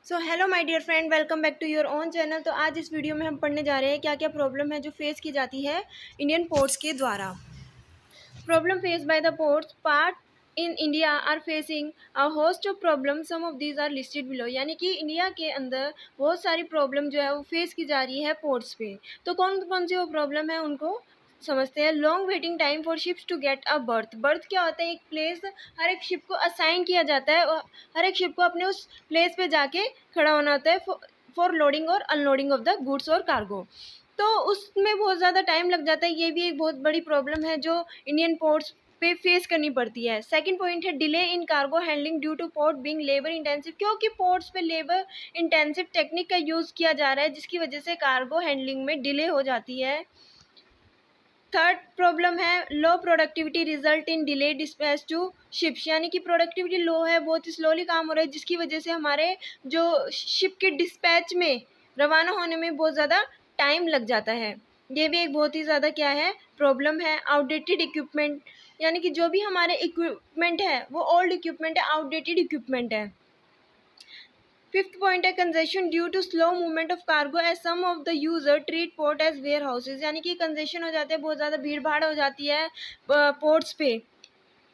So hello my dear friend, welcome back to your own channel. तो आज इस video में हम पढ़ने जा रहे हैं क्या क्या प्रॉब्लम है जो फेस की जाती है इंडियन पोर्ट्स के द्वारा। Problem face by the ports part in India are facing a host of problem, some of these are listed below. यानी कि इंडिया के अंदर बहुत सारी प्रॉब्लम जो है वो फेस की जा रही है पोर्ट्स पे। तो कौन कौन सी वो प्रॉब्लम है उनको समझते हैं। Long waiting time for ships to get a berth. Berth क्या होता है? एक प्लेस हर एक शिप को असाइन किया जाता है और हर एक शिप को अपने उस प्लेस पे जाके खड़ा होना होता है फॉर लोडिंग और अनलोडिंग ऑफ द गुड्स और कार्गो। तो उसमें बहुत ज़्यादा टाइम लग जाता है। ये भी एक बहुत बड़ी प्रॉब्लम है जो इंडियन पोर्ट्स पे फेस करनी पड़ती है। सेकंड पॉइंट है delay in cargo handling due two port being labour intensive. क्योंकि पोर्ट्स पे लेबर इंटेंसिव टेक्निक का यूज़ किया जा रहा है जिसकी वजह से कार्गो हैंडलिंग में डिले हो जाती है। थर्ड प्रॉब्लम है low productivity result in delay dispatch to ships. यानी कि प्रोडक्टिविटी लो है, बहुत ही स्लोली काम हो रहा है जिसकी वजह से हमारे जो शिप के डिस्पैच में रवाना होने में बहुत ज़्यादा टाइम लग जाता है। ये भी एक बहुत ही ज़्यादा क्या है प्रॉब्लम है। आउटडेटेड इक्विपमेंट, यानी कि जो भी हमारे इक्विपमेंट है वो ओल्ड इक्विपमेंट है, आउटडेटेड इक्विपमेंट है। फिफ्थ पॉइंट है congestion due to slow movement of cargo as some of the user treat port as warehouses. यानी कि कंजेशन हो जाते हैं, बहुत ज़्यादा भीड़ भाड़ हो जाती है पोर्ट्स पे।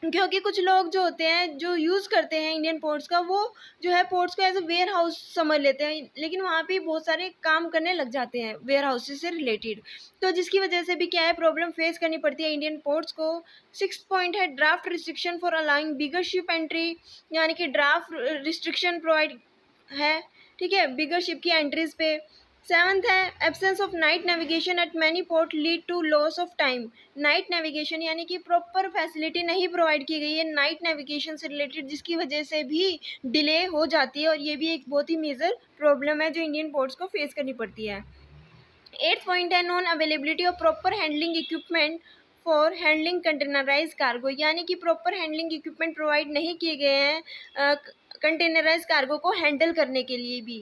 क्योंकि कुछ लोग जो होते हैं जो यूज़ करते हैं इंडियन पोर्ट्स का, वो जो है पोर्ट्स को एज अ वेयर हाउस समझ लेते हैं, लेकिन वहाँ पे बहुत सारे काम करने लग जाते हैं वेयर हाउसेज से रिलेटेड। तो जिसकी वजह से भी क्या है प्रॉब्लम फेस करनी पड़ती है इंडियन पोर्ट्स को। सिक्स पॉइंट है draft restriction for allowing bigger ship entry. यानी कि ड्राफ्ट रिस्ट्रिक्शन प्रोवाइड है, ठीक है, बिगर शिप की एंट्रीज पे। सेवंथ है absence of night navigation at many port lead to loss of time. Night navigation यानी कि प्रॉपर फैसिलिटी नहीं प्रोवाइड की गई है नाइट नेविगेशन से रिलेटेड, जिसकी वजह से भी डिले हो जाती है और ये भी एक बहुत ही मेजर प्रॉब्लम है जो इंडियन पोर्ट्स को फेस करनी पड़ती है। एट्थ पॉइंट है non availability of proper handling equipment for handling containerise cargo. यानी कि प्रॉपर हैंडलिंग इक्विपमेंट प्रोवाइड नहीं किए गए हैं कंटेनराइज कार्गो को हैंडल करने के लिए भी,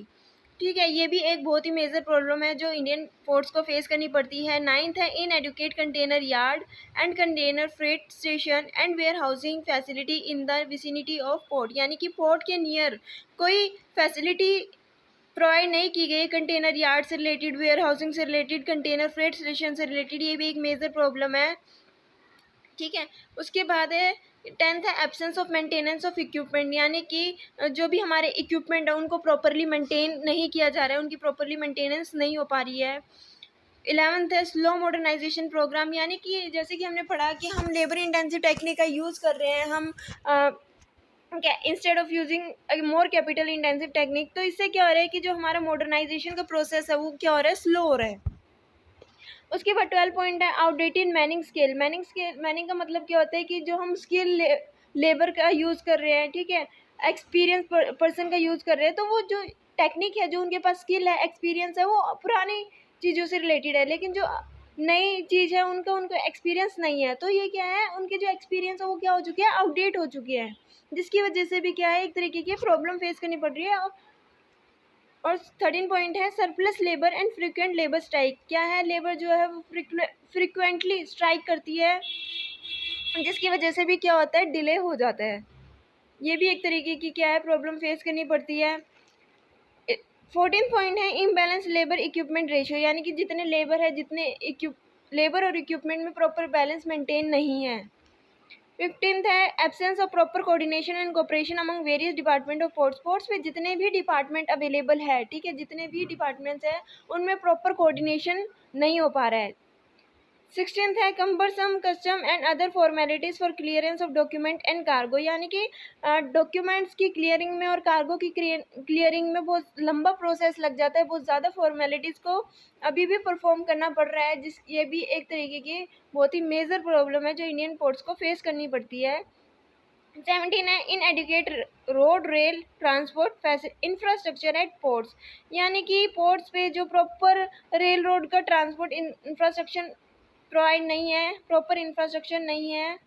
ठीक है। ये भी एक बहुत ही मेजर प्रॉब्लम है जो इंडियन पोर्ट्स को फेस करनी पड़ती है। नाइन्थ है inadequate container yard and container freight station and warehousing facility in the vicinity of port. यानी कि पोर्ट के नियर कोई फैसिलिटी प्रोवाइड नहीं की गई कंटेनर यार्ड से रिलेटेड, वेयर हाउसिंग से रिलेटेड, कंटेनर फ्रेट स्टेशन से रिलेटेड। ये भी एक मेजर प्रॉब्लम है, ठीक है। उसके बाद है टेंथ है absence of maintenance of equipment. यानी कि जो भी हमारे इक्विपमेंट है उनको प्रॉपरली मेंटेन नहीं किया जा रहा है, उनकी प्रॉपरली मेंटेनेंस नहीं हो पा रही है। 11th है स्लो मॉडर्नाइजेशन प्रोग्राम। यानी कि जैसे कि हमने पढ़ा कि हम लेबर इंटेंसिव टेक्निक का यूज़ कर रहे हैं, हम क्या instead of using more capital intensive technique. तो इससे क्या हो रहा है कि जो हमारा मॉडर्नाइजेशन का प्रोसेस है वो क्या हो रहा है, स्लो हो रहा है। उसके बाद 12 पॉइंट है आउटडेटेड मैनिंग स्केल। मैनिंग का मतलब क्या होता है कि जो हम स्किल लेबर का यूज़ कर रहे हैं, ठीक है, एक्सपीरियंस पर्सन का यूज़ कर रहे हैं, तो वो जो टेक्निक है, जो उनके पास स्किल है, एक्सपीरियंस है, वो पुरानी चीज़ों से रिलेटेड है। लेकिन जो नई चीज़ है उनको उनको एक्सपीरियंस नहीं है। तो ये क्या है, उनके जो एक्सपीरियंस है वो क्या हो चुकी है, आउटडेट हो चुकी है, जिसकी वजह से भी क्या है एक तरीके की प्रॉब्लम फेस करनी पड़ रही है। और 13 पॉइंट है surplus labour and frequent labour strike. क्या है, लेबर जो है वो फ्रिक्वेंटली स्ट्राइक करती है, जिसकी वजह से भी क्या होता है, डिले हो जाता है। ये भी एक तरीके की क्या है प्रॉब्लम फेस करनी पड़ती है। 14 पॉइंट है इम्बैलेंस लेबर इक्विपमेंट रेशियो। यानी कि जितने लेबर है, लेबर और इक्विपमेंट में प्रॉपर बैलेंस मेंटेन नहीं है। 15th है absence of proper coordination and cooperation among various department of ports. Ports में जितने भी डिपार्टमेंट अवेलेबल है, ठीक है, जितने भी डिपार्टमेंट्स हैं उनमें प्रॉपर कोऑर्डिनेशन नहीं हो पा रहा है। 16th है cumbersome custom and other formalities for clearance of document and cargo. यानी कि डॉक्यूमेंट्स की क्लियरिंग में और कार्गो की क्लियरिंग में बहुत लंबा प्रोसेस लग जाता है, बहुत ज़्यादा फॉर्मेलिटीज़ को अभी भी परफॉर्म करना पड़ रहा है, ये भी एक तरीके की बहुत ही मेजर प्रॉब्लम है जो इंडियन पोर्ट्स को फेस करनी पड़ती है। 17 है inadequate road rail transport infrastructure at ports. यानी कि पोर्ट्स पे जो प्रॉपर रेल रोड का ट्रांसपोर्ट इंफ्रास्ट्रक्चर प्रोवाइड नहीं है, प्रॉपर इंफ्रास्ट्रक्चर नहीं है।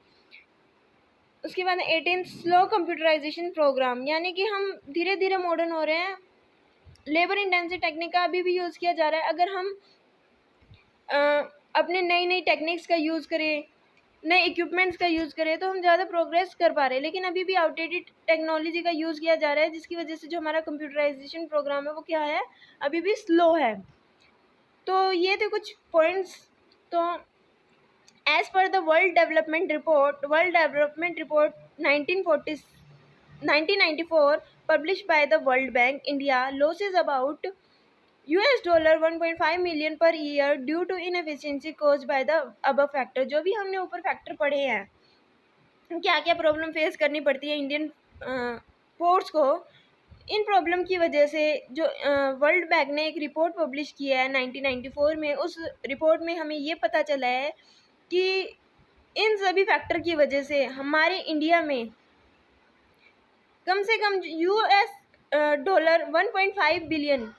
उसके बाद 18 स्लो कंप्यूटराइजेशन प्रोग्राम। यानी कि हम धीरे धीरे मॉडर्न हो रहे हैं, लेबर इंटेंसिव टेक्निक का अभी भी यूज़ किया जा रहा है। अगर हम अपने नई नई टेक्निक्स का यूज़ करें, नए इक्विपमेंट्स का यूज़ करें तो हम ज़्यादा प्रोग्रेस कर पा रहे हैं, लेकिन अभी भी आउटडेटेड टेक्नोलॉजी का यूज़ किया जा रहा है, जिसकी वजह से जो हमारा कंप्यूटराइजेशन प्रोग्राम है वो क्या है, अभी भी स्लो है। तो ये थे कुछ पॉइंट्स। तो as per the world development report 1994 published by the World Bank, India loses about $1.5 million per year due to inefficiency caused by the above factor। जो भी हमने ऊपर फैक्टर पढ़े हैं, क्या क्या प्रॉब्लम फेस करनी पड़ती है इंडियन पोर्ट्स को, इन प्रॉब्लम की वजह से जो वर्ल्ड बैंक ने एक रिपोर्ट पब्लिश किया है 1994 में, उस रिपोर्ट में हमें ये पता चला है कि इन सभी फैक्टर की वजह से हमारे इंडिया में कम से कम $1.5 बिलियन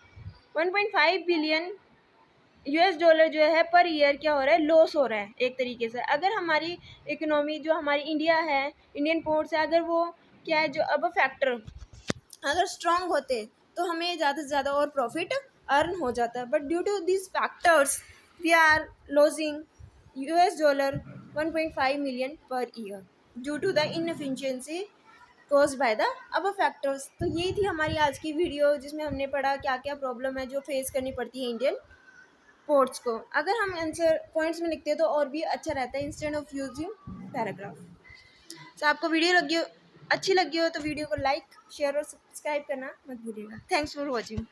US डॉलर जो है पर ईयर क्या हो रहा है, लॉस हो रहा है एक तरीके से। अगर हमारी इकोनॉमी जो हमारी इंडिया है, इंडियन पोर्ट्स है, अगर वो क्या है, जो अब फैक्टर अगर स्ट्रांग होते तो हमें ज़्यादा से ज़्यादा और प्रॉफिट अर्न हो जाता है। But due to this factors we are losing $1.5 million per year due to the inefficiency cause by the above factors. तो यही थी हमारी आज की वीडियो, जिसमें हमने पढ़ा क्या क्या प्रॉब्लम है जो फेस करनी पड़ती है इंडियन पोर्ट्स को। अगर हम आंसर पॉइंट्स में लिखते हैं तो और भी अच्छा रहता है इंस्टेड ऑफ यूजिंग पैराग्राफ। तो आपको वीडियो अच्छी लगी हो तो वीडियो को लाइक, शेयर और सब्सक्राइब करना मत भूलिएगा। Thanks for watching.